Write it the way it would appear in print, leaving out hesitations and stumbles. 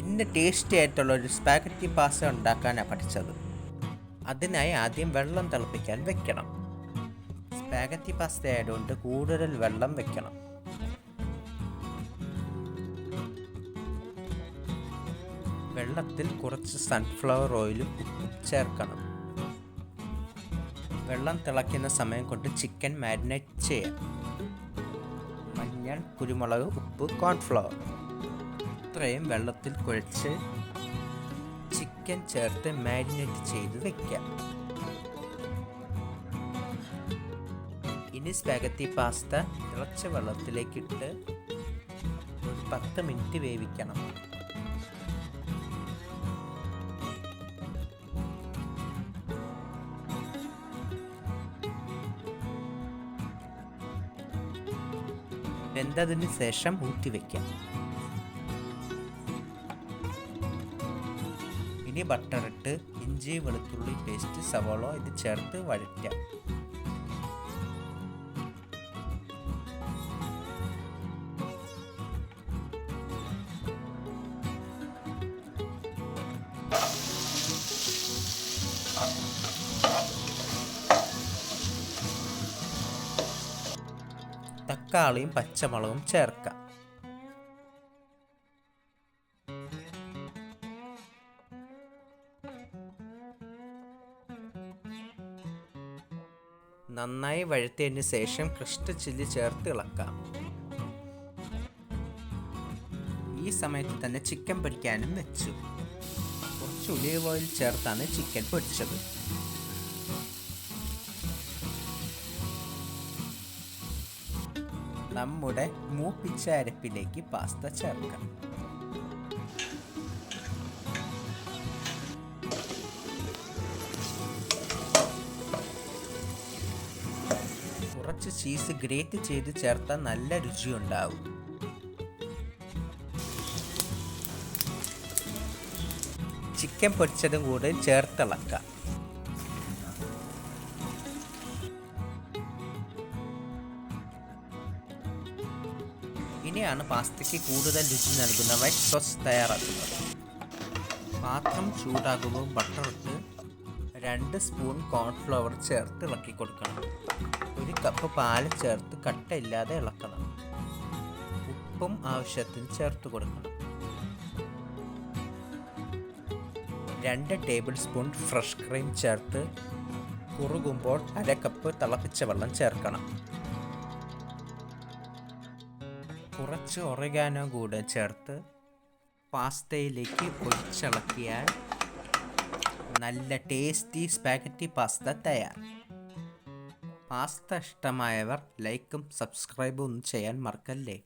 ഇന്ന് ടേസ്റ്റി ആയിട്ടുള്ള ഒരു സ്പാഗറ്റി പാസ്ത ഉണ്ടാക്കാനാണ് പഠിച്ചത്. അതിനായി ആദ്യം വെള്ളം തിളപ്പിക്കാൻ വെക്കണം. സ്പാഗറ്റി പാസ്ത ആയതുകൊണ്ട് കൂടുതൽ വെള്ളം വെക്കണം. വെള്ളത്തിൽ കുറച്ച് സൺഫ്ലവർ ഓയിലും ചേർക്കണം. വെള്ളം തിളയ്ക്കുന്ന സമയം കൊണ്ട് ചിക്കൻ മാരിനേറ്റ് ചെയ്യാം. മഞ്ഞൾ, കുരുമുളക്, ഉപ്പ്, കോൺഫ്ലവർ ഇത്രയും വെള്ളത്തിൽ കുഴച്ച് ചിക്കൻ ചേർത്ത് മാരിനേറ്റ് ചെയ്ത് വെക്കാം. ഇനി സ്പാഗറ്റി പാസ്ത തിളച്ച വെള്ളത്തിലേക്കിട്ട് ഒരു 10 മിനിറ്റ് വേവിക്കണം. വെന്തതിന് ശേഷം ഊറ്റിവെക്കാം. ഇനി ബട്ടറിട്ട് ഇഞ്ചി, വെളുത്തുള്ളി പേസ്റ്റ്, സവാള ഇത് ചേർത്ത് വഴറ്റാം. തക്കാളിയും പച്ചമുളകും ചേർക്കാം. നന്നായി വഴറ്റിയതിന് ശേഷം ക്രഷ്ഡ് ചില്ലി ചേർത്ത് ഇളക്കാം. ഈ സമയത്ത് തന്നെ ചിക്കൻ പൊരിക്കാനും വെച്ചു. കുറച്ച് ഒലിവ് ഓയിൽ ചേർത്താണ് ചിക്കൻ പൊരിച്ചത്. നമ്മുടെ മൂപ്പിച്ച അരപ്പിലേക്ക് പാസ്ത ചേർക്കാം. കുറച്ച് ചീസ് ഗ്രേറ്റ് ചെയ്ത് ചേർത്താൽ നല്ല രുചിയുണ്ടാവും. ചിക്കൻ പൊരിച്ചതും കൂടെ ചേർത്തിളക്കാം. ഇനിയാണ് പാസ്തയ്ക്ക് കൂടുതൽ രുചി നൽകുന്ന വൈറ്റ് സോസ് തയ്യാറാക്കുന്നത്. പാത്രം ചൂടാകുമ്പോൾ ബട്ടറിട്ട് 2 സ്പൂൺ കോൺഫ്ലവർ ചേർത്ത് ഇളക്കി കൊടുക്കണം. 1 കപ്പ് പാല് ചേർത്ത് കട്ടയില്ലാതെ ഇളക്കണം. ഉപ്പും ആവശ്യത്തിന് ചേർത്ത് കൊടുക്കണം. 2 ടേബിൾ സ്പൂൺ ഫ്രഷ് ക്രീം ചേർത്ത് കുറുകുമ്പോൾ 1/2 കപ്പ് തിളപ്പിച്ച വെള്ളം ചേർക്കണം. കുറച്ച് ഒറിഗാനോ കൂടെ ചേർത്ത് പാസ്തയിലേക്ക് ഒഴിച്ചിളക്കിയാൽ നല്ല ടേസ്റ്റി സ്പാഗറ്റി പാസ്ത തയ്യാർ. പാസ്ത ഇഷ്ടമായവർ ലൈക്കും സബ്സ്ക്രൈബും ചെയ്യാൻ മറക്കല്ലേ.